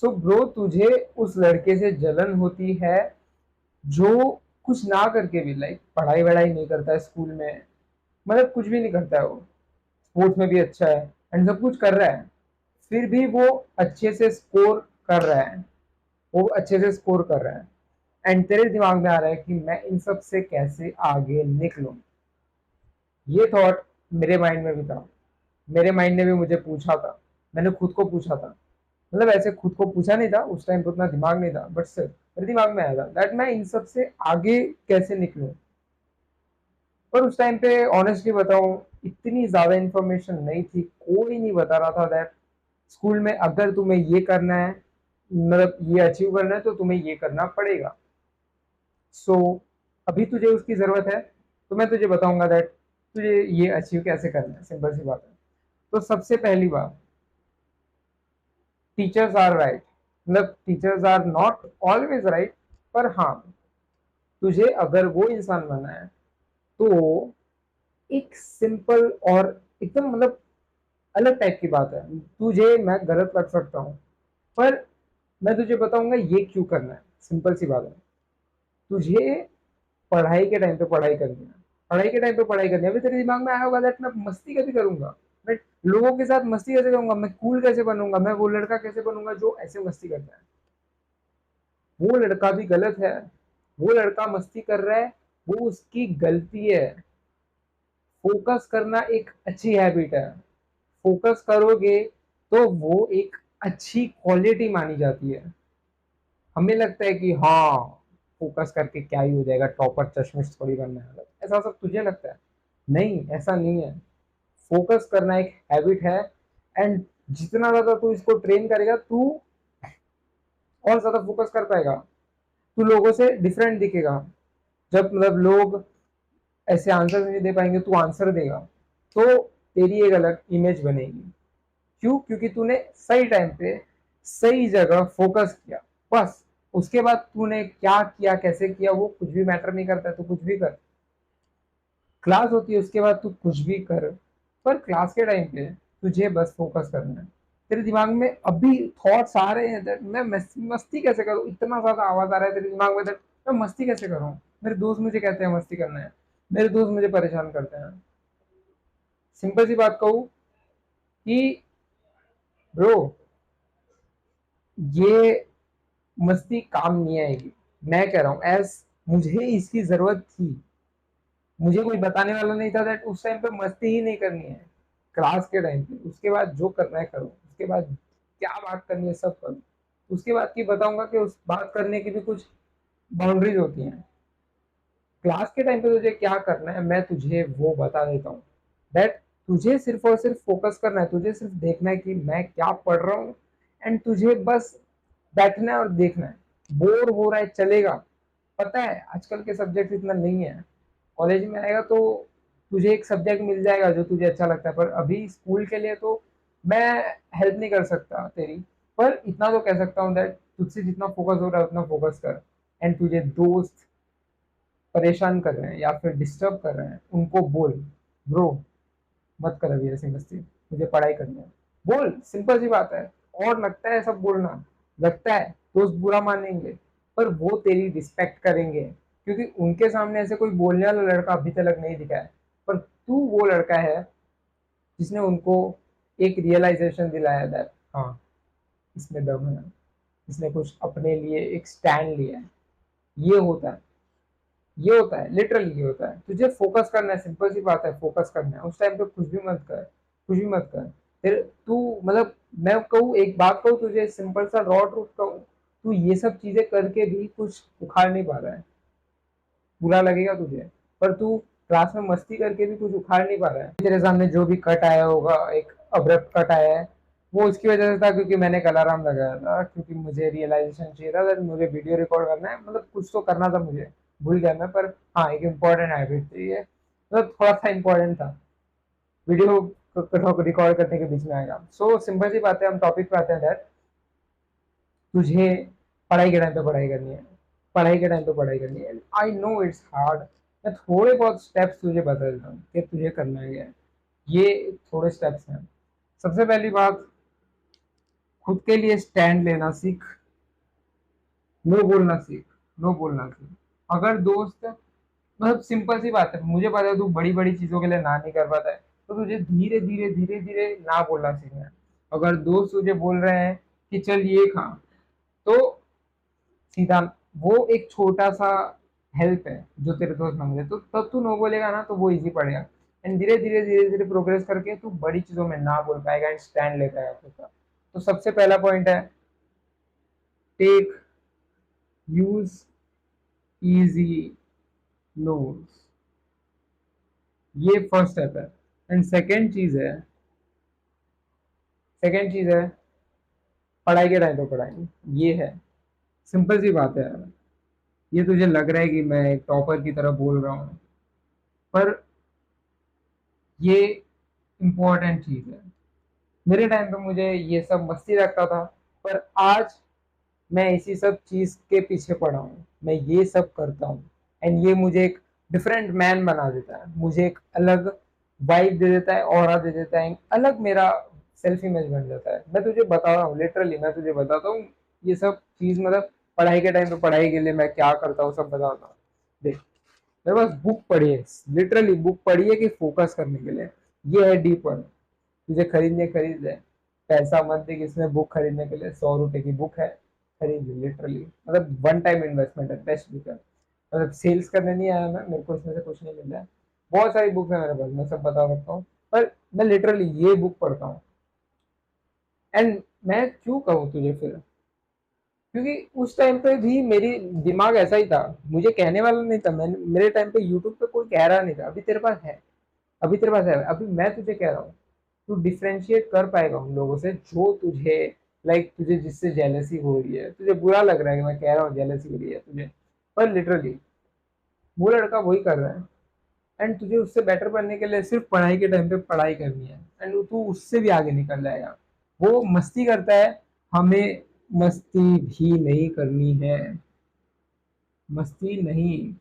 So bro, तुझे उस लड़के से जलन होती है जो कुछ ना करके भी, लाइक पढ़ाई वढ़ाई नहीं करता है स्कूल में, मतलब कुछ भी नहीं करता है वो, स्पोर्ट्स में भी अच्छा है एंड सब कुछ कर रहा है, फिर भी वो अच्छे से स्कोर कर रहा है, वो अच्छे से स्कोर कर रहा है, एंड तेरे दिमाग में आ रहा है कि मैं इन सब से कैसे आगे निकलूं। ये थॉट मेरे माइंड में भी था, मेरे माइंड ने भी मुझे पूछा था, मैंने खुद को पूछा था, मतलब ऐसे खुद को पूछा नहीं था, उस टाइम पे उतना दिमाग नहीं था, बट स्टिल मेरे दिमाग में आया था दैट मैं इन सब से आगे कैसे निकलूं। पर उस टाइम पे ऑनेस्टली बताऊं, इतनी ज्यादा इन्फॉर्मेशन नहीं थी, कोई नहीं बता रहा था दैट स्कूल में अगर तुम्हें ये करना है, मतलब ये अचीव करना है, तो तुम्हें ये करना पड़ेगा। सो अभी तुझे उसकी जरूरत है, तो मैं तुझे बताऊंगा दैट तुझे ये अचीव कैसे करना है, सिंपल सी बात है। तो सबसे पहली बात, टीचर्स आर राइट, मतलब teachers are not always right, पर हाँ, तुझे अगर वो इंसान बनना है तो एक सिंपल और एकदम मतलब अलग टाइप की बात है, तुझे मैं गलत लग सकता हूँ, पर मैं तुझे बताऊंगा ये क्यों करना है। सिंपल सी बात है, तुझे पढ़ाई के टाइम पे पढ़ाई करनी है, पढ़ाई के टाइम पे पढ़ाई करनी है। अभी तेरे दिमाग में आया होगा दैट मैं मस्ती कैसे करूंगा, मैं लोगों के साथ मस्ती कैसे करूंगा, मैं कूल कैसे बनूंगा, मैं वो लड़का कैसे बनूंगा जो ऐसे मस्ती करता है। वो लड़का भी गलत है, वो लड़का मस्ती कर रहा है, वो उसकी गलती है। फोकस करना एक अच्छी हैबिट है, फोकस करोगे तो वो एक अच्छी क्वालिटी मानी जाती है। हमें लगता है कि हाँ, फोकस करके क्या ही हो जाएगा, टॉपर चश्मिश थोड़ी बनना है, ऐसा सब तुझे लगता है। नहीं, ऐसा नहीं है। फोकस करना एक हैबिट है, एंड जितना ज्यादा तू इसको ट्रेन करेगा, तू और ज्यादा फोकस कर पाएगा, तू लोगों से डिफरेंट दिखेगा। जब मतलब लोग ऐसे आंसर नहीं दे पाएंगे, तू आंसर देगा, तो तेरी एक अलग इमेज बनेगी। क्यों? क्योंकि तूने सही टाइम पे सही जगह फोकस किया, बस। उसके बाद तूने क्या किया, कैसे किया, वो कुछ भी मैटर नहीं करता, तू कुछ भी कर। क्लास होती है, उसके बाद तू कुछ भी कर, पर क्लास के टाइम पे तुझे बस फोकस करना है। तेरे दिमाग में अभी थॉट्स आ रहे हैं that मैं मस्ती कैसे करूं, इतना ज्यादा आवाज आ रहा है तेरे दिमाग में that मैं मस्ती कैसे करूं, मेरे दोस्त मुझे कहते हैं मस्ती करना है, मेरे दोस्त मुझे परेशान करते हैं। सिंपल सी बात कहूँ कि ब्रो, ये मस्ती काम नहीं आएगी। मैं कह रहा हूँ एज मुझे इसकी जरूरत थी, मुझे कोई बताने वाला नहीं था दैट उस टाइम पे मस्ती ही नहीं करनी है क्लास के टाइम पे। उसके बाद जो करना है करो, उसके बाद क्या बात करनी है सब करो। उसके बाद की बताऊंगा कि उस बात करने की भी कुछ बाउंड्रीज होती हैं। क्लास के टाइम पे तुझे क्या करना है मैं तुझे वो बता देता हूँ दैट तुझे सिर्फ और सिर्फ फोकस करना है, तुझे सिर्फ देखना है कि मैं क्या पढ़ रहा हूँ, एंड तुझे बस बैठना है और देखना है। बोर हो रहा है चलेगा, पता है आजकल के सब्जेक्ट इतना नहीं है, कॉलेज में आएगा तो तुझे एक सब्जेक्ट मिल जाएगा जो तुझे अच्छा लगता है, पर अभी स्कूल के लिए तो मैं हेल्प नहीं कर सकता तेरी। पर इतना तो कह सकता हूँ दैट तुझसे जितना फोकस हो रहा है उतना फोकस कर, एंड तुझे दोस्त परेशान कर रहे हैं या फिर डिस्टर्ब कर रहे हैं उनको बोल, ब्रो मत कर अभी ऐसी मस्ती, मुझे पढ़ाई करनी है। बोल, सिंपल सी बात है। और लगता है सब बोलना, लगता है दोस्त बुरा मानेंगे, पर वो तेरी रिस्पेक्ट करेंगे, क्योंकि उनके सामने ऐसे कोई बोलने वाला लड़का अभी तक नहीं दिखा है। पर तू वो लड़का है जिसने उनको एक रियलाइजेशन दिलाया दैट हाँ, इसमें दम है, इसने कुछ अपने लिए एक स्टैंड लिया है। ये होता है, ये होता है, लिटरली ये होता है। तुझे फोकस करना है, सिंपल सी बात है, फोकस करना है। उस टाइम पे कुछ भी मत कर, कुछ भी मत कर। फिर तू मतलब मैं कहूँ एक बात कहूँ तुझे, सिंपल सा रॉ ट्रूथ कहूँ, तू ये सब चीजें करके भी कुछ उखाड़ नहीं पा रहा है। बुरा लगेगा तुझे, पर तू क्लास में मस्ती करके भी कुछ उखाड़ नहीं पा रहा है। तेरे सामने जो भी कट आया होगा, एक अब्रप्ट कट आया है, वो उसकी वजह से था क्योंकि मैंने एक अलार्म लगाया था, क्योंकि मुझे रियलाइजेशन चाहिए था that मुझे वीडियो रिकॉर्ड करना है, मतलब कुछ तो करना था मुझे, भूल गया मैं। पर हाँ, एक इम्पोर्टेंट हैबिट थी ये, मतलब थोड़ा सा इम्पोर्टेंट था। वीडियो रिकॉर्ड करने के बीच में आएगा। सो सिंपल सी बात है, हम टॉपिक पे आते हैं दैट तुझे पढ़ाई के टाइम पे पढ़ाई करनी है, पढ़ाई के टाइम पे पढ़ाई करनी है। आई नो इट्स हार्ड, मैं थोड़े बहुत स्टेप्स तुझे बता देता हूँ कि तुझे करना है क्या है। ये थोड़े स्टेप्स हैं। सबसे पहली बात, खुद के लिए स्टैंड लेना सीख, नो बोलना सीख, नो बोलना सीख। अगर दोस्त, मतलब सिंपल सी बात है, मुझे पता है तू बड़ी बड़ी चीजों के लिए ना नहीं कर पाता है, तो तुझे धीरे धीरे धीरे धीरे ना बोलना सीखना है। अगर दोस्त तुझे बोल रहे हैं कि चल ये खा, तो सीधा, वो एक छोटा सा हेल्प है जो तेरे दोस्त मांग रहे, तो तब तू नो बोलेगा ना, तो वो इजी पड़ेगा। एंड धीरे धीरे प्रोग्रेस करके तू बड़ी चीजों में ना बोल पाएगा एंड स्टैंड ले पाएगा खुद का। तो सबसे पहला पॉइंट है, टेक, यूज इजी नोट्स, ये फर्स्ट स्टेप है। एंड सेकेंड चीज है पढ़ाई के टाइम पे पढ़ाई। ये है, सिंपल सी बात है यार। ये तुझे लग रहा है कि मैं एक टॉपर की तरह बोल रहा हूँ, पर ये इम्पोर्टेंट चीज है। मेरे टाइम पे मुझे ये सब मस्ती लगता था, पर आज मैं इसी सब चीज के पीछे पड़ा हूँ, मैं ये सब करता हूँ। एंड ये मुझे एक डिफरेंट मैन बना देता है, मुझे एक अलग वाइब दे देता है, ऑरा दे देता है, एक अलग मेरा सेल्फ इमेज बन जाता है। मैं तुझे बता रहा हूँ, लिटरली मैं तुझे बताता हूँ ये सब चीज, मतलब पढ़ाई के टाइम पे पढ़ाई के लिए मैं क्या करता हूँ सब बताता हूँ। देख, मेरे पास बुक पढ़ी है, लिटरली बुक पढ़ी है कि फोकस करने के लिए। ये है डीपर, तुझे खरीदने खरीद ले, पैसा मत दे किसमें बुक खरीदने के लिए, 100 रुपए की बुक है, खरीद ले। लिटरली मतलब वन टाइम इन्वेस्टमेंट है, बेस्ट बुक है। मतलब सेल्स करने नहीं आया मैं, मेरे को इसमें से कुछ नहीं मिल रहा है। बहुत सारी बुक है मेरे पास, मैं सब बता सकता हूँ, पर मैं लिटरली ये बुक पढ़ता हूँ। एंड मैं क्यों कहूँ तुझे फिर, क्योंकि उस टाइम पे भी मेरी दिमाग ऐसा ही था, मुझे कहने वाला नहीं था। मैंने, मेरे टाइम पे यूट्यूब पे कोई कह रहा नहीं था अभी तेरे पास है, अभी तेरे पास है, अभी मैं तुझे कह रहा हूँ। तू डिफरेंशिएट कर पाएगा उन लोगों से जो तुझे, लाइक तुझे जिससे जेलसी हो रही है, तुझे बुरा लग रहा है कि मैं कह रहा हूँ जेलसी हो रही है तुझे, पर लिटरली वो लड़का वही कर रहा है। एंड तुझे उससे बेटर बनने के लिए सिर्फ पढ़ाई के टाइम पे पढ़ाई करनी है, एंड तू उससे भी आगे निकल जाएगा। वो मस्ती करता है, हमें मस्ती भी नहीं करनी है, मस्ती नहीं,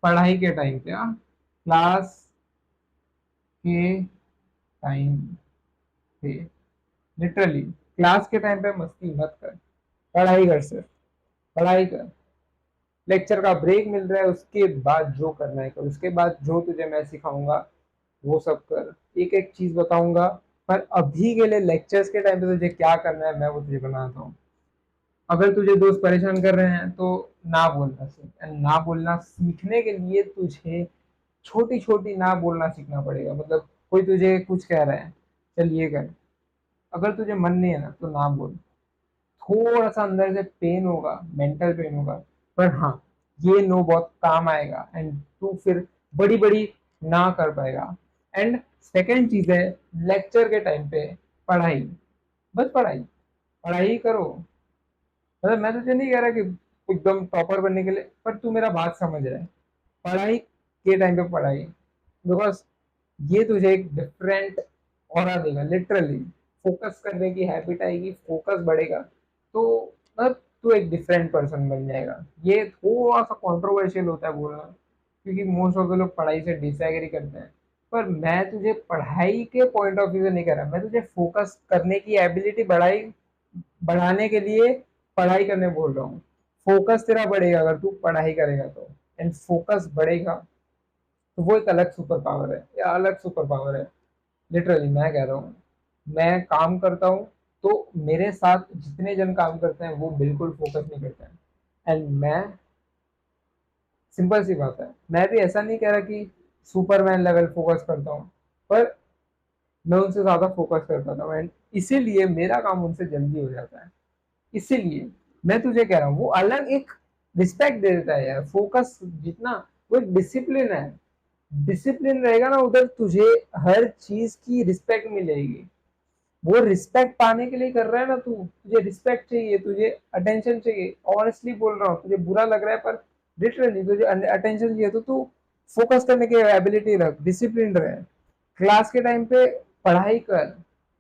पढ़ाई के टाइम पे, हाँ, क्लास के टाइम पे, लिटरली क्लास के टाइम पे मस्ती मत कर, पढ़ाई कर, सिर्फ पढ़ाई कर। लेक्चर का ब्रेक मिल रहा है, उसके बाद जो करना है कर, उसके बाद जो तुझे मैं सिखाऊंगा वो सब कर, एक एक चीज बताऊंगा। पर अभी के लिए लेक्चर्स के टाइम पे तुझे क्या करना है मैं वो तुझे बनाता हूँ। अगर तुझे दोस्त परेशान कर रहे हैं तो ना बोलना सीख, एंड ना बोलना सीखने के लिए तुझे छोटी छोटी ना बोलना सीखना पड़ेगा। मतलब कोई तुझे कुछ कह रहा है, चल ये कर, अगर तुझे मन नहीं है ना तो ना बोल। थोड़ा सा अंदर से पेन होगा, मेंटल पेन होगा, पर हाँ, ये नो बहुत काम आएगा एंड तू फिर बड़ी बड़ी ना कर पाएगा। एंड सेकेंड चीज है, लेक्चर के टाइम पे पढ़ाई, बस पढ़ाई, पढ़ाई करो। मतलब मैं तुझे नहीं कह रहा कि एकदम टॉपर बनने के लिए, पर तू मेरा बात समझ रहा है, पढ़ाई के टाइम पे पढ़ाई, बिकॉज ये तुझे एक डिफरेंट ऑरा देगा। लिटरली फोकस करने की हैबिट आएगी, फोकस बढ़ेगा, तो मतलब तू एक डिफरेंट पर्सन बन जाएगा। ये थोड़ा सा कंट्रोवर्शियल होता है बोलना, क्योंकि मोस्ट ऑफ द लोग पढ़ाई से डिसएग्री करते हैं, पर मैं तुझे पढ़ाई के पॉइंट ऑफ व्यू से नहीं कर रहा, मैं तुझे फोकस करने की एबिलिटी बढ़ाने के लिए पढ़ाई करने बोल रहा हूँ। फोकस तेरा बढ़ेगा अगर तू पढ़ाई करेगा तो, एंड फोकस बढ़ेगा तो वो एक अलग सुपर पावर है, या अलग सुपर पावर है। लिटरली मैं कह रहा हूँ, मैं काम करता हूँ तो मेरे साथ जितने जन काम करते हैं वो बिल्कुल फोकस नहीं करते हैं। एंड मैं, सिंपल सी बात है, मैं भी ऐसा नहीं कह रहा कि सुपरमैन लेवल फोकस करता हूँ, पर मैं उनसे ज्यादा फोकस करता था, एंड इसीलिए मेरा काम उनसे जल्दी हो जाता है। इसीलिए मैं तुझे कह रहा हूँ, वो अलग एक रिस्पेक्ट दे देता है यार, फोकस जितना, वो एक डिसिप्लिन है। डिसिप्लिन रहेगा ना उधर, तुझे हर चीज की रिस्पेक्ट मिलेगी। वो रिस्पेक्ट पाने के लिए कर रहा है ना तू, तुझे रिस्पेक्ट चाहिए, तुझे अटेंशन चाहिए, ऑनेस्टली बोल रहा हूँ, तुझे बुरा लग रहा है पर लिटरली तुझे अटेंशन चाहिए, तो तू फोकस करने की एबिलिटी रख, डिसिप्लिन रहे, क्लास के टाइम पे पढ़ाई कर,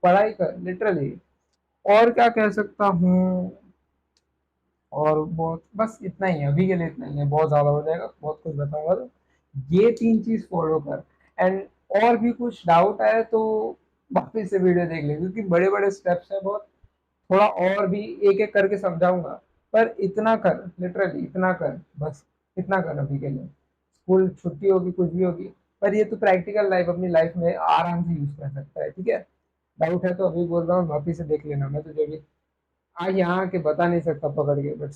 पढ़ाई कर लिटरली। और क्या कह सकता हूँ, और बहुत, बस इतना ही है अभी के लिए, इतना ही है, बहुत ज्यादा हो जाएगा, बहुत कुछ बताऊंगा तो ये तीन चीज फॉलो कर। एंड और भी कुछ डाउट आए तो वापस से वीडियो देख ले, क्योंकि बड़े बड़े स्टेप्स हैं बहुत, थोड़ा और भी एक एक करके समझाऊंगा, पर इतना कर, लिटरली इतना कर, बस इतना कर अभी के लिए। स्कूल छुट्टी होगी, कुछ भी होगी, पर ये तो प्रैक्टिकल लाइफ अपनी लाइफ में आराम से यूज कर सकता है, ठीक है। डाउट है तो अभी बोल रहा हूँ, वापिस से देख लेना, मैं तुझे भी आज यहाँ के बता नहीं सकता पकड़ के, बट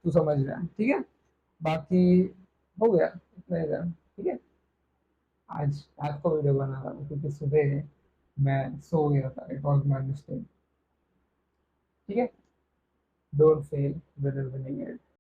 तू समझ रहा है, ठीक है। बाकी हो गया, इतना ही था, ठीक है। आज रात को वीडियो बना रहा हूँ क्योंकि सुबह मैं सो गया था, इट वॉज माई मिस्टेक, ठीक है। Don't fail, with winning